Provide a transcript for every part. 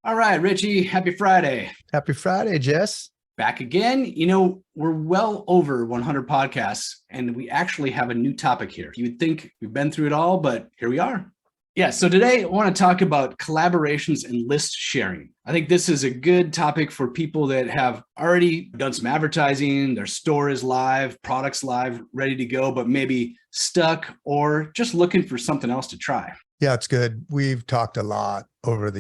All right, Richie, happy Friday. Happy Friday, Jess. Back again. We're well over 100 podcasts, and we actually have a new topic here. You'd think we've been through it all, but here we are. Yeah, so today I want to talk about collaborations and list sharing. I think this is a good topic for people that have already done some advertising, their store is live, products live, ready to go, but maybe stuck or just looking for something else to try. Yeah, it's good. We've talked a lot over the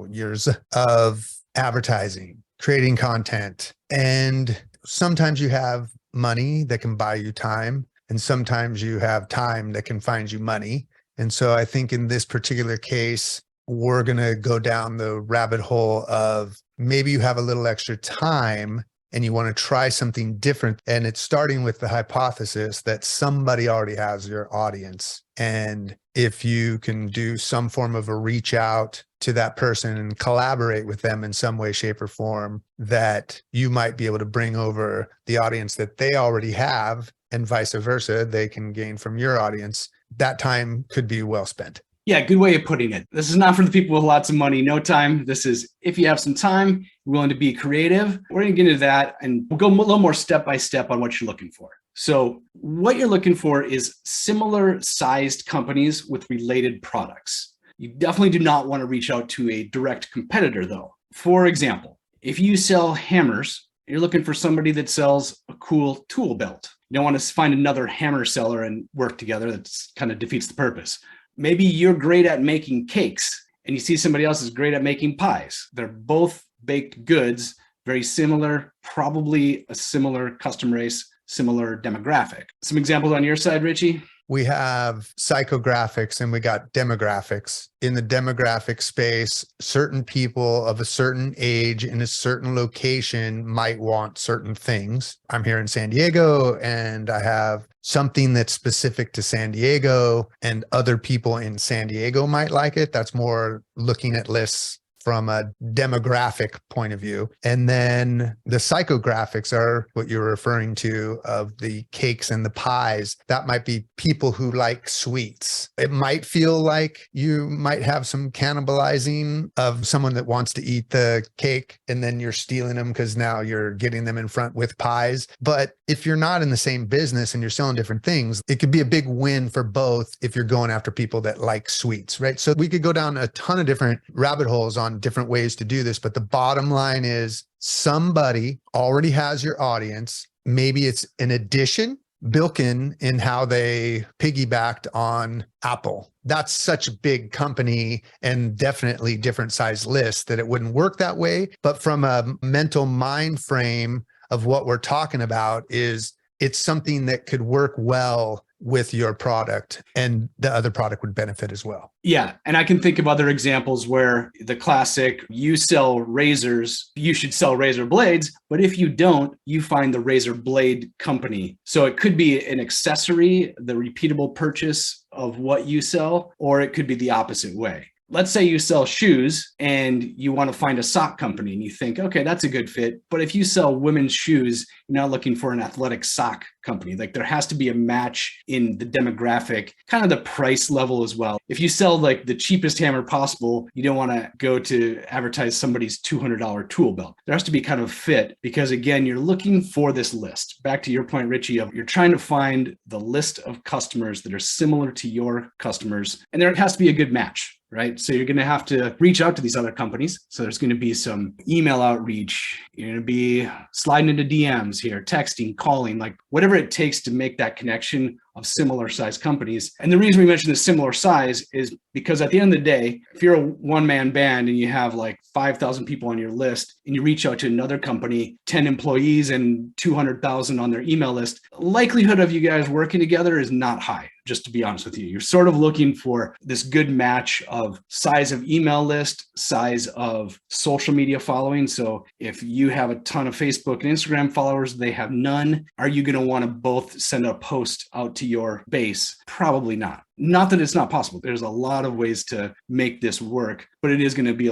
years of advertising, creating content, and sometimes you have money that can buy you time, and sometimes you have time that can find you money. And so I think in this particular case, we're going to go down the rabbit hole of maybe you have a little extra time and you want to try something different. And it's starting with the hypothesis that somebody already has your audience. And if you can do some form of a reach out to that person and collaborate with them in some way, shape, or form, that you might be able to bring over the audience that they already have, and vice versa, they can gain from your audience. That time could be well spent. Yeah, good way of putting it. This is not for the people with lots of money, no time. This is if you have some time, you're willing to be creative. We're going to get into that, and we'll go a little more step by step on what you're looking for. So what you're looking for is similar sized companies with related products. You definitely do not want to reach out to a direct competitor, though. For example, if you sell hammers, you're looking for somebody that sells a cool tool belt. You don't want to find another hammer seller and work together. That kind of defeats the purpose. Maybe you're great at making cakes and you see somebody else is great at making pies. They're both baked goods, very similar, probably a similar customer base, similar demographic. Some examples on your side, Richie? We have psychographics and we got demographics. In the demographic space, certain people of a certain age in a certain location might want certain things. I'm here in San Diego and I have something that's specific to San Diego, and other people in San Diego might like it. That's more looking at lists from a demographic point of view. And then the psychographics are what you're referring to of the cakes and the pies. That might be people who like sweets. It might feel like you might have some cannibalizing of someone that wants to eat the cake and then you're stealing them because now you're getting them in front with pies. But if you're not in the same business and you're selling different things, it could be a big win for both if you're going after people that like sweets, right? So we could go down a ton of different rabbit holes on different ways to do this. But the bottom line is somebody already has your audience. Maybe it's an addition built in how they piggybacked on Apple. That's such a big company and definitely different size list that it wouldn't work that way. But from a mental mind frame of what we're talking about is it's something that could work well with your product and the other product would benefit as well. Yeah. And I can think of other examples where the classic, you sell razors, you should sell razor blades. But if you don't, you find the razor blade company. So it could be an accessory, the repeatable purchase of what you sell, or it could be the opposite way. Let's say you sell shoes and you want to find a sock company and you think, okay, that's a good fit. But if you sell women's shoes, you're not looking for an athletic sock company. Like there has to be a match in the demographic, kind of the price level as well. If you sell like the cheapest hammer possible, you don't want to go to advertise somebody's $200 tool belt. There has to be kind of fit because again, you're looking for this list. Back to your point, Richie, of you're trying to find the list of customers that are similar to your customers. And there has to be a good match. Right? So you're going to have to reach out to these other companies. So there's going to be some email outreach. You're going to be sliding into DMs here, texting, calling, like whatever it takes to make that connection of similar size companies. And the reason we mention the similar size is because at the end of the day, if you're a one-man band and you have like 5,000 people on your list and you reach out to another company, 10 employees and 200,000 on their email list, likelihood of you guys working together is not high. Just to be honest with you, you're sort of looking for this good match of size of email list, size of social media following. So if you have a ton of Facebook and Instagram followers, they have none. Are you going to want to both send a post out to your base? Probably not. Not that it's not possible. There's a lot of ways to make this work, but it is going to be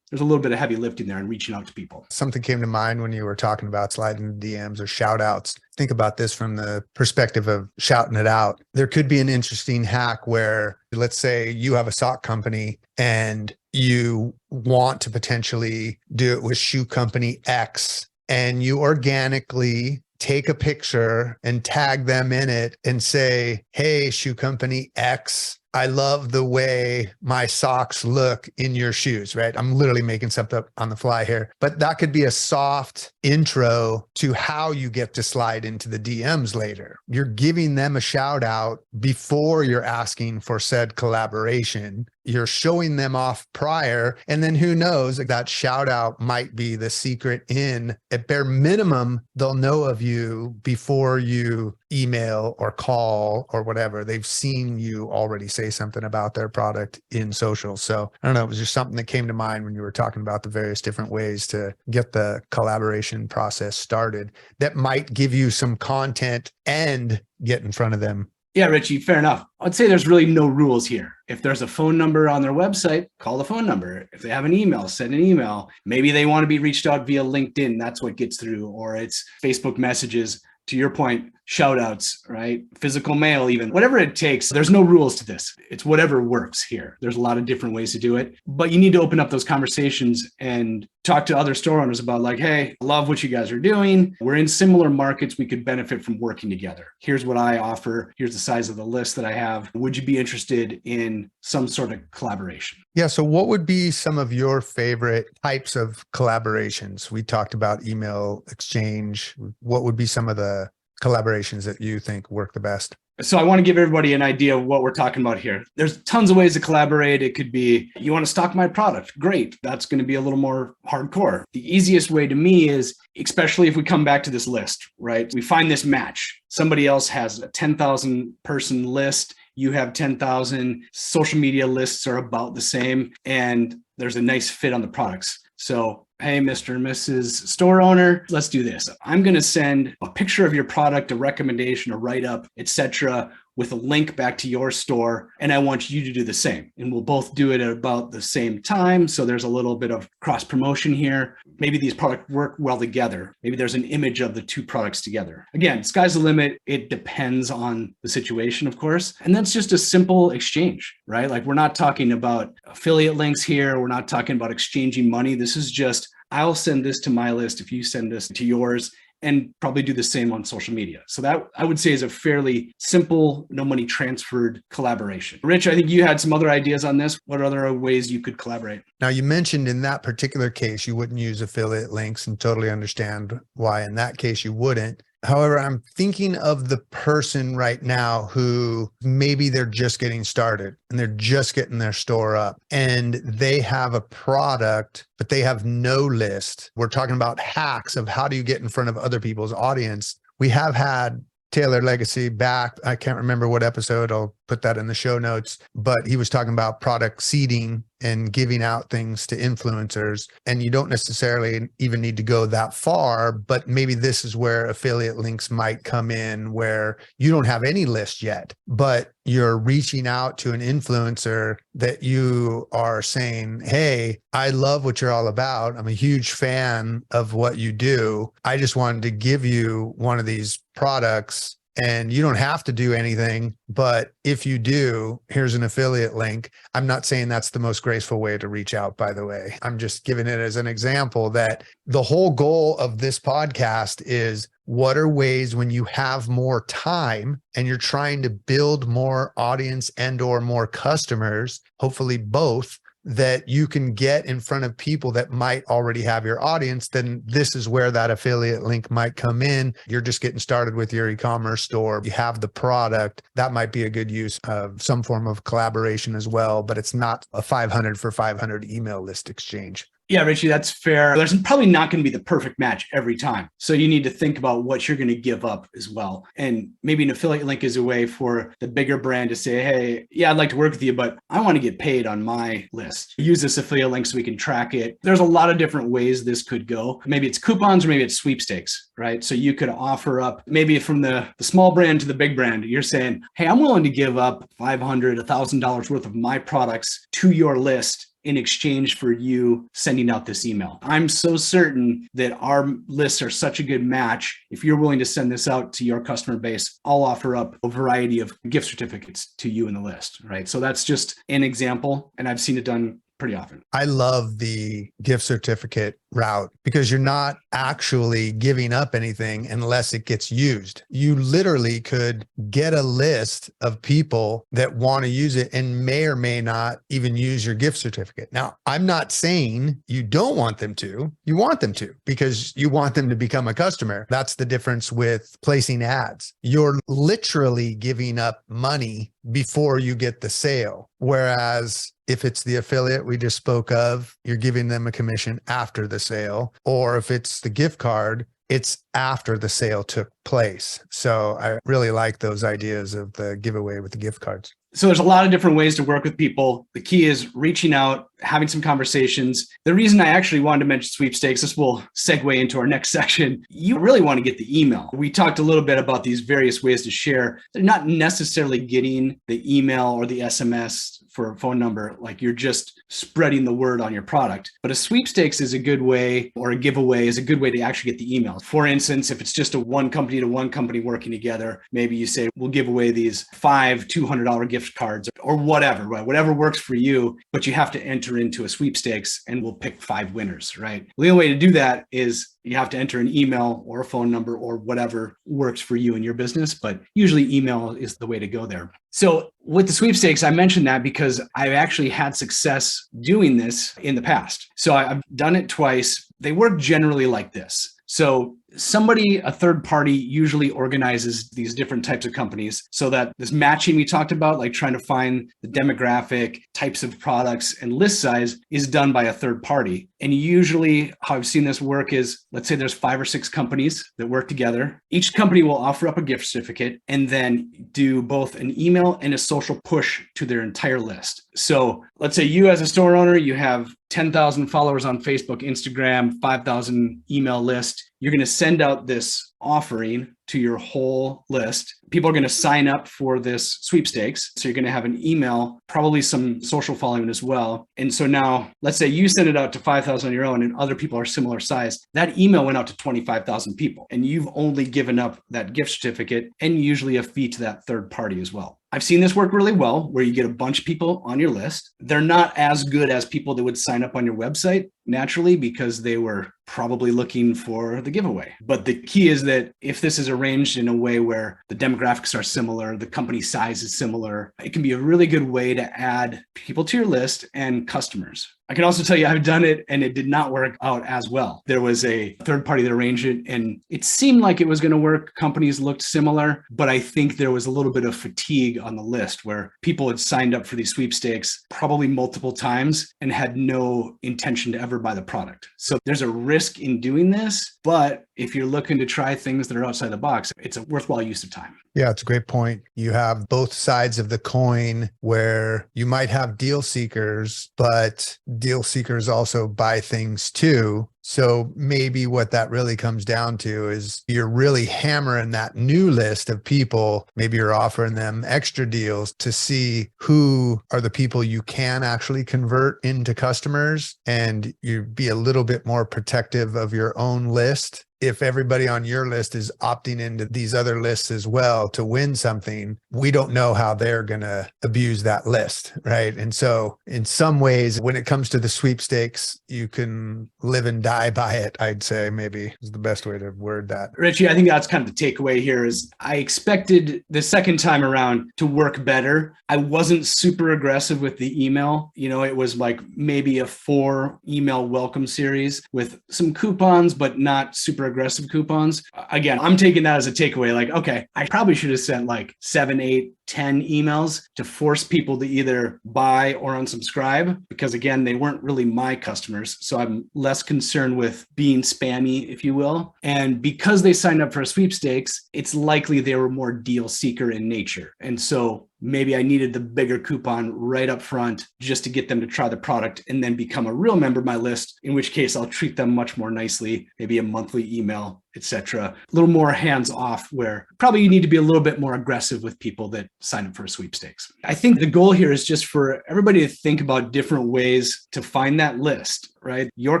there's a little bit of heavy lifting there and reaching out to people. Something came to mind when you were talking about sliding DMs or shout outs. Think about this from the perspective of shouting it out. There could be an interesting hack where, let's say you have a sock company and you want to potentially do it with shoe company X, and you organically take a picture and tag them in it and say, hey, shoe company X, I love the way my socks look in your shoes, right? I'm literally making something up on the fly here, but that could be a soft intro to how you get to slide into the DMs later. You're giving them a shout out before you're asking for said collaboration. You're showing them off prior, and then who knows, like that shout out might be the secret in. At bare minimum, they'll know of you before you email or call or whatever. They've seen you already say something about their product in social. So I don't know, it was just something that came to mind when you were talking about the various different ways to get the collaboration process started that might give you some content and get in front of them. Yeah, Richie, fair enough. I'd say there's really no rules here. If there's a phone number on their website, call the phone number. If they have an email, send an email. Maybe they want to be reached out via LinkedIn. That's what gets through. Or it's Facebook messages. To your point, shout outs, right? Physical mail, even whatever it takes. There's no rules to this. It's whatever works here. There's a lot of different ways to do it, but you need to open up those conversations and talk to other store owners about like, hey, I love what you guys are doing. We're in similar markets. We could benefit from working together. Here's what I offer. Here's the size of the list that I have. Would you be interested in some sort of collaboration? Yeah. So what would be some of your favorite types of collaborations? We talked about email exchange. What would be some of the collaborations that you think work the best? So I want to give everybody an idea of what we're talking about here. There's tons of ways to collaborate. It could be, you want to stock my product? Great. That's going to be a little more hardcore. The easiest way to me is, especially if we come back to this list, right? We find this match. Somebody else has a 10,000 person list. You have 10,000. Social media lists are about the same. And there's a nice fit on the products. So, hey, Mr. and Mrs. Store owner, let's do this. I'm going to send a picture of your product, a recommendation, a write-up, etc., with a link back to your store. And I want you to do the same. And we'll both do it at about the same time. So there's a little bit of cross promotion here. Maybe these products work well together. Maybe there's an image of the two products together. Again, sky's the limit. It depends on the situation, of course. And that's just a simple exchange, right? Like we're not talking about affiliate links here. We're not talking about exchanging money. This is just, I'll send this to my list if you send this to yours, and probably do the same on social media. So that I would say is a fairly simple, no money transferred collaboration. Rich, I think you had some other ideas on this. What other ways you could collaborate? Now, you mentioned in that particular case, you wouldn't use affiliate links, and totally understand why in that case you wouldn't. However, I'm thinking of the person right now who maybe they're just getting started and they're just getting their store up and they have a product, but they have no list. We're talking about hacks of how do you get in front of other people's audience. We have had Taylor Legacy back. I can't remember what episode. I'll put that in the show notes, but he was talking about product seeding and giving out things to influencers. And you don't necessarily even need to go that far, but maybe this is where affiliate links might come in, where you don't have any list yet, but you're reaching out to an influencer that you are saying, hey, I love what you're all about. I'm a huge fan of what you do. I just wanted to give you one of these products. And you don't have to do anything, but if you do, here's an affiliate link. I'm not saying that's the most graceful way to reach out, by the way. I'm just giving it as an example that the whole goal of this podcast is, what are ways when you have more time and you're trying to build more audience and or more customers, hopefully both, that you can get in front of people that might already have your audience, then this is where that affiliate link might come in. You're just getting started with your e-commerce store. You have the product. That might be a good use of some form of collaboration as well, but it's not a 500 for 500 email list exchange. Yeah, Richie, that's fair. There's probably not going to be the perfect match every time. So you need to think about what you're going to give up as well. And maybe an affiliate link is a way for the bigger brand to say, hey, yeah, I'd like to work with you, but I want to get paid on my list. Use this affiliate link so we can track it. There's a lot of different ways this could go. Maybe it's coupons or maybe it's sweepstakes, right? So you could offer up maybe from the small brand to the big brand. You're saying, hey, I'm willing to give up $500, $1,000 worth of my products to your list in exchange for you sending out this email. I'm so certain that our lists are such a good match. If you're willing to send this out to your customer base, I'll offer up a variety of gift certificates to you in the list, right? So that's just an example. And I've seen it done pretty often. I love the gift certificate route because you're not actually giving up anything unless it gets used. You literally could get a list of people that want to use it and may or may not even use your gift certificate. Now, I'm not saying you don't want them to. You want them to because you want them to become a customer. That's the difference with placing ads. You're literally giving up money before you get the sale. Whereas if it's the affiliate we just spoke of, you're giving them a commission after the sale. Or if it's the gift card, it's after the sale took place. So I really like those ideas of the giveaway with the gift cards. So there's a lot of different ways to work with people. The key is reaching out, having some conversations. The reason I actually wanted to mention sweepstakes, this will segue into our next section. You really want to get the email. We talked a little bit about these various ways to share. They're not necessarily getting the email or the SMS for a phone number, like you're just spreading the word on your product. But a sweepstakes is a good way, or a giveaway is a good way to actually get the email. For instance, if it's just a one company to one company working together, maybe you say, we'll give away these 5 $200 gift cards or whatever, right? Whatever works for you, but you have to enter into a sweepstakes and we'll pick 5 winners, right? The only way to do that is you have to enter an email or a phone number or whatever works for you and your business, but usually email is the way to go there. So with the sweepstakes, I mentioned that because I've actually had success doing this in the past. So I've done it twice. They work generally like this. So somebody, a third party, usually organizes these different types of companies so that this matching we talked about, like trying to find the demographic, types of products, and list size is done by a third party. And usually how I've seen this work is, let's say there's 5 or 6 companies that work together. Each company will offer up a gift certificate and then do both an email and a social push to their entire list. So let's say you as a store owner, you have 10,000 followers on Facebook, Instagram, 5,000 email list. You're going to send out this offering to your whole list. People are going to sign up for this sweepstakes. So you're going to have an email, probably some social following as well. And so now let's say you send it out to 5,000 on your own and other people are similar size. That email went out to 25,000 people and you've only given up that gift certificate and usually a fee to that third party as well. I've seen this work really well where you get a bunch of people on your list. They're not as good as people that would sign up on your website naturally because they were probably looking for the giveaway. But the key is that if this is arranged in a way where the demographics are similar, the company size is similar, it can be a really good way to add people to your list and customers. I can also tell you I've done it and it did not work out as well. There was a third party that arranged it and it seemed like it was going to work. Companies looked similar, but I think there was a little bit of fatigue on the list where people had signed up for these sweepstakes probably multiple times and had no intention to ever buy the product. So there's a risk in doing this, but if you're looking to try things that are outside the box, it's a worthwhile use of time. Yeah, it's a great point. You have both sides of the coin where you might have deal seekers, but deal seekers also buy things too. So maybe what that really comes down to is you're really hammering that new list of people. Maybe you're offering them extra deals to see who are the people you can actually convert into customers, and you be a little bit more protective of your own list. If everybody on your list is opting into these other lists as well to win something, we don't know how they're going to abuse that list, right? And so in some ways, when it comes to the sweepstakes, you can live and die by it, I'd say maybe is the best way to word that. Richie, I think that's kind of the takeaway here is I expected the second time around to work better. I wasn't super aggressive with the email. You know, it was like maybe a 4 email welcome series with some coupons, but not super aggressive coupons. Again, I'm taking that as a takeaway. Like, okay, I probably should have sent like 7, 8, 10 emails to force people to either buy or unsubscribe because again, they weren't really my customers. So I'm less concerned with being spammy, if you will. And because they signed up for a sweepstakes, it's likely they were more deal seeker in nature. And so maybe I needed the bigger coupon right up front just to get them to try the product and then become a real member of my list, in which case I'll treat them much more nicely, maybe a monthly email, etc. A little more hands off where probably you need to be a little bit more aggressive with people that sign up for a sweepstakes. I think the goal here is just for everybody to think about different ways to find that list. right? Your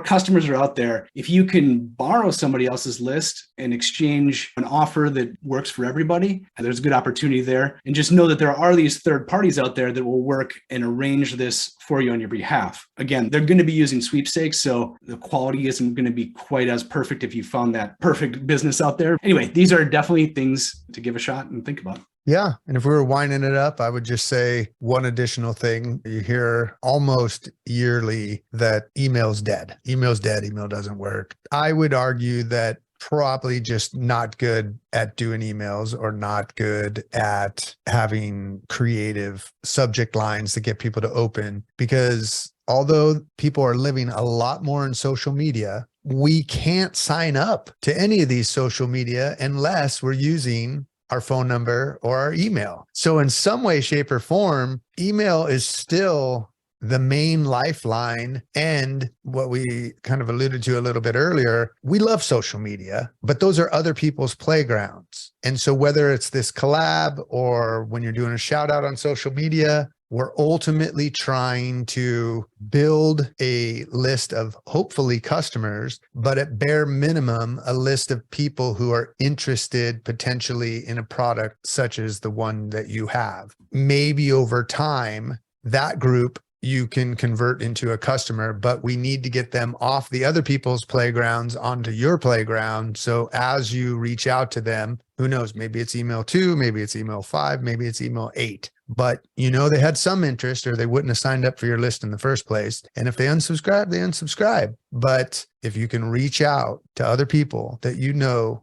customers are out there. If you can borrow somebody else's list and exchange an offer that works for everybody, there's a good opportunity there. And just know that there are these third parties out there that will work and arrange this for you on your behalf. Again, they're going to be using Sweepstakes, so the quality isn't going to be quite as perfect if you found that perfect business out there. Anyway, these are definitely things to give a shot and think about. Yeah. And if we were winding it up, I would just say one additional thing. You hear almost yearly that email's dead. Email's dead. Email doesn't work. I would argue that probably just not good at doing emails or not good at having creative subject lines to get people to open, because although people are living a lot more in social media, we can't sign up to any of these social media unless we're using our phone number or our email. So in some way, shape, or form, email is still the main lifeline. And what we kind of alluded to a little bit earlier, we love social media, but those are other people's playgrounds. And so whether it's this collab or when you're doing a shout out on social media, we're ultimately trying to build a list of hopefully customers, but at bare minimum, a list of people who are interested potentially in a product such as the one that you have. Maybe over time, that group you can convert into a customer, but we need to get them off the other people's playgrounds onto your playground. So as you reach out to them, who knows, maybe it's email 2, maybe it's email 5, maybe it's email 8. But they had some interest or they wouldn't have signed up for your list in the first place. And if they unsubscribe, they unsubscribe. But if you can reach out to other people that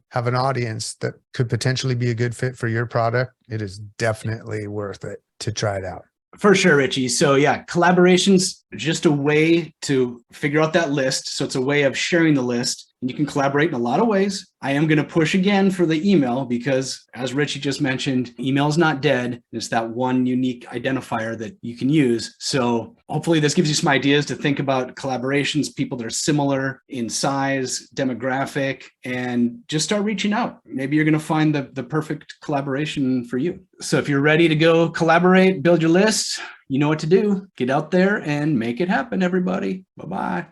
have an audience that could potentially be a good fit for your product, it is definitely worth it to try it out. For sure, Richie. So yeah, collaboration's just a way to figure out that list. So it's a way of sharing the list. And you can collaborate in a lot of ways. I am going to push again for the email because, as Richie just mentioned, email is not dead. It's that one unique identifier that you can use. So hopefully this gives you some ideas to think about collaborations, people that are similar in size, demographic, and just start reaching out. Maybe you're going to find the perfect collaboration for you. So if you're ready to go collaborate, build your list, you know what to do. Get out there and make it happen, everybody. Bye-bye.